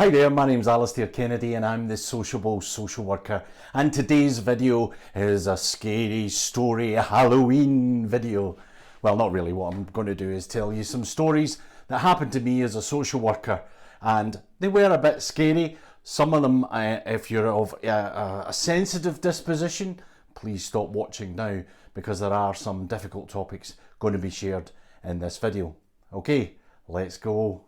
Hi there, my name's Alasdair Kennedy and I'm the sociable social worker, and today's video is a scary story, a Halloween video. Well, not really. What I'm going to do is tell you some stories that happened to me as a social worker, and they were a bit scary. Some of them, if you're of a sensitive disposition, please stop watching now, because there are some difficult topics going to be shared in this video. Okay, let's go.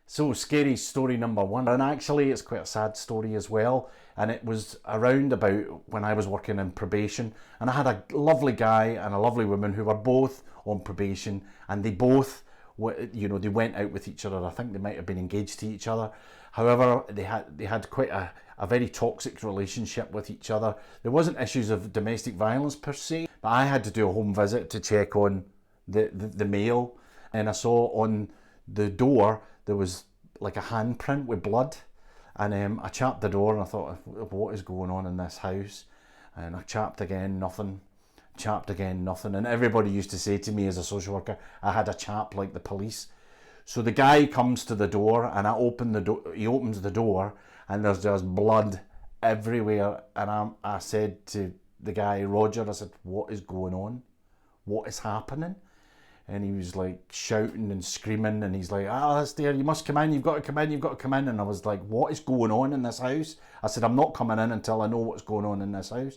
So, scary story number one, and actually it's quite a sad story as well, and it was around about when I was working in probation, and I had a lovely guy and a lovely woman who were both on probation, and they both, they went out with each other. I think they might have been engaged to each other. However, they had quite a very toxic relationship with each other. There wasn't issues of domestic violence per se, but I had to do a home visit to check on the male, and I saw on the door there was like a handprint with blood, and I chapped the door and I thought, what is going on in this house? And I chapped again, nothing. Chapped again, nothing. And everybody used to say to me as a social worker, I had a chap like the police. So the guy comes to the door and I open the door. He opens the door and there's just blood everywhere. And I said to the guy, Roger, I said, what is going on? What is happening? And he was like shouting and screaming, and he's like, Alasdair, you must come in, you've got to come in, you've got to come in. And I was like, what is going on in this house? I said, I'm not coming in until I know what's going on in this house.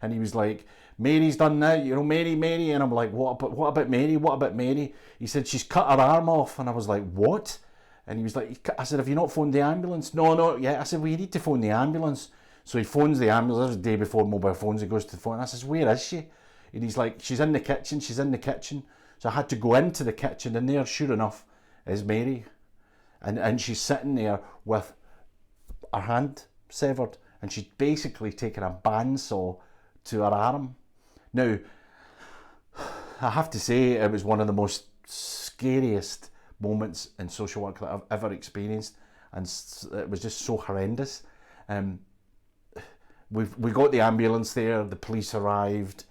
And he was like, Mary's done now, Mary. And I'm like, what about Mary? What about Mary? He said, she's cut her arm off. And I was like, what? And he was like, I said, have you not phoned the ambulance? No, not yet. I said, well, you need to phone the ambulance. So he phones the ambulance. This was the day before mobile phones. He goes to the phone. I says, where is she? And he's like, she's in the kitchen. So I had to go into the kitchen, and there, sure enough, is Mary. And she's sitting there with her hand severed, and she'd basically taken a bandsaw to her arm. Now, I have to say, it was one of the most scariest moments in social work that I've ever experienced, and it was just so horrendous. We got the ambulance there, the police arrived,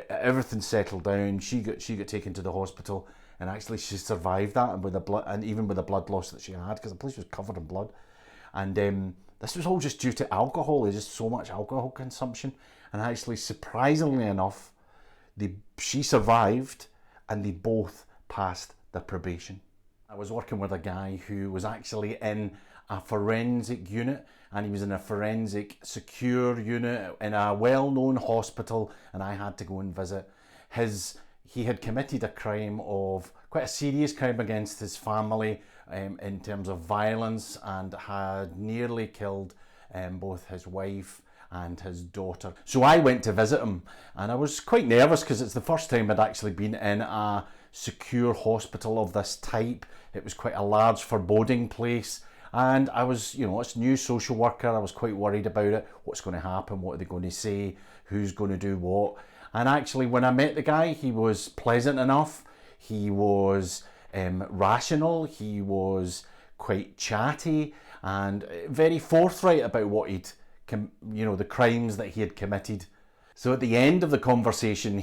everything settled down. She got taken to the hospital, and actually she survived that, and with the blood, and even with the blood loss that she had, because the place was covered in blood. And this was all just due to alcohol. There's just so much alcohol consumption, and actually, surprisingly enough, she survived, and they both passed the probation. I was working with a guy who was actually in a forensic unit, and he was in a forensic secure unit in a well-known hospital, and I had to go and visit. He had committed a crime, of quite a serious crime against his family, in terms of violence, and had nearly killed both his wife and his daughter. So I went to visit him, and I was quite nervous because it's the first time I'd actually been in a secure hospital of this type. It was quite a large, foreboding place. And I was, it's new social worker, I was quite worried about it. What's going to happen? What are they going to say? Who's going to do what? And actually, when I met the guy, he was pleasant enough. He was rational. He was quite chatty and very forthright about what the crimes that he had committed. So at the end of the conversation,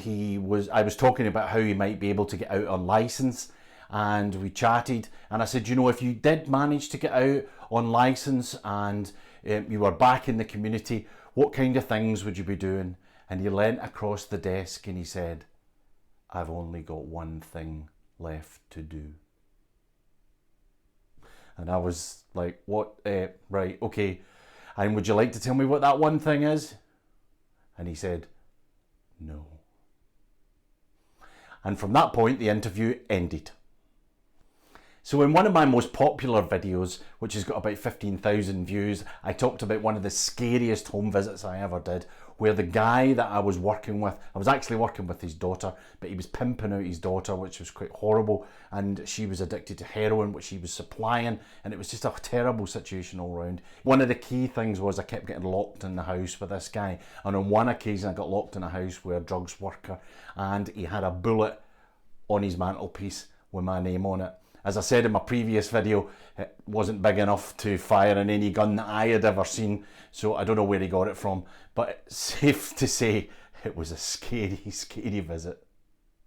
I was talking about how he might be able to get out on licence. And we chatted, and I said, if you did manage to get out on licence and you were back in the community, what kind of things would you be doing? And he leant across the desk and he said, I've only got one thing left to do. And I was like, what? Right, okay. And would you like to tell me what that one thing is? And he said, no. And from that point, the interview ended. So in one of my most popular videos, which has got about 15,000 views, I talked about one of the scariest home visits I ever did, where the guy that I was working with, I was actually working with his daughter, but he was pimping out his daughter, which was quite horrible, and she was addicted to heroin, which he was supplying, and it was just a terrible situation all round. One of the key things was I kept getting locked in the house with this guy, and on one occasion I got locked in a house with a drugs worker, and he had a bullet on his mantelpiece with my name on it. As I said in my previous video, it wasn't big enough to fire in any gun that I had ever seen, so I don't know where he got it from, but it's safe to say it was a scary, scary visit.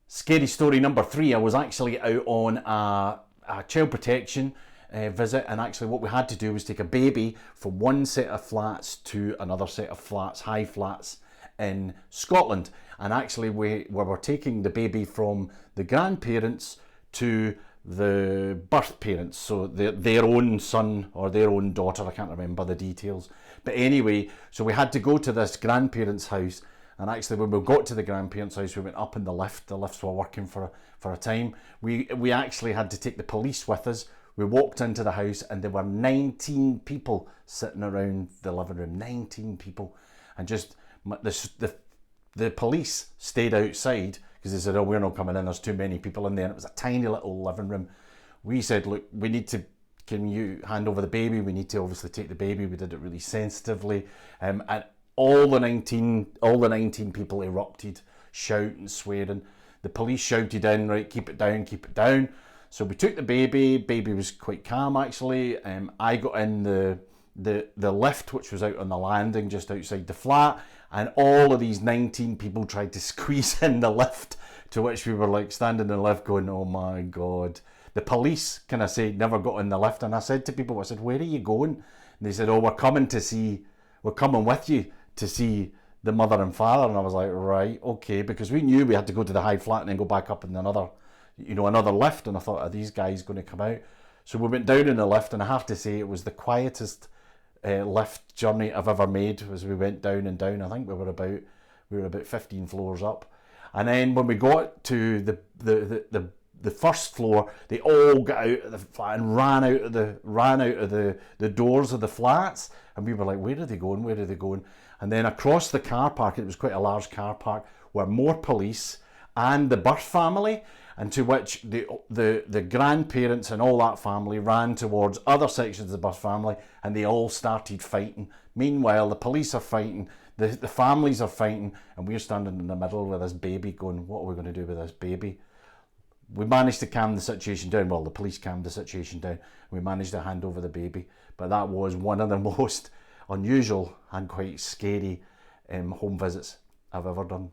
Scary story number 3, I was actually out on a child protection visit, and actually what we had to do was take a baby from one set of flats to another set of flats, high flats in Scotland. And actually we were taking the baby from the grandparents to the birth parents, so their own son or their own daughter, I can't remember the details. But anyway, so we had to go to this grandparents' house, and actually when we got to the grandparents' house, we went up in the lift. The lifts were working for a time. We actually had to take the police with us. We walked into the house and there were 19 people sitting around the living room, 19 people. And just the police stayed outside because they said, oh, we're not coming in, there's too many people in there. And it was a tiny little living room. We said, look, can you hand over the baby? We need to obviously take the baby. We did it really sensitively. And all the 19 people erupted, shouting, swearing. The police shouted in, right, keep it down, keep it down. So we took the baby. Baby was quite calm actually. I got in the lift, which was out on the landing just outside the flat, and all of these 19 people tried to squeeze in the lift, to which we were like standing in the lift going, oh my God. The police, can I say, never got in the lift, and I said to people, I said, where are you going? And they said, oh, we're coming with you to see the mother and father. And I was like, right, okay, because we knew we had to go to the high flat and then go back up in another lift, and I thought, are these guys going to come out? So we went down in the lift, and I have to say it was the quietest lift journey I've ever made. As we went down and down, I think we were about 15 floors up, and then when we got to the first floor, they all got out of the flat and ran out of the doors of the flats, and we were like, where are they going? And then across the car park, it was quite a large car park, were more police and the birth family, and to which the grandparents and all that family ran towards other sections of the birth family, and they all started fighting. Meanwhile, the police are fighting, the families are fighting, and we're standing in the middle with this baby going, what are we going to do with this baby? We managed to calm the situation down. Well, the police calmed the situation down. We managed to hand over the baby, but that was one of the most unusual and quite scary home visits I've ever done.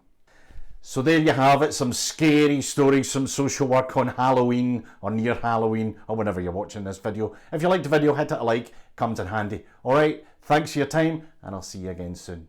So there you have it, some scary stories, some social work on Halloween or near Halloween or whenever you're watching this video. If you liked the video, hit it a like, comes in handy. Alright, thanks for your time, and I'll see you again soon.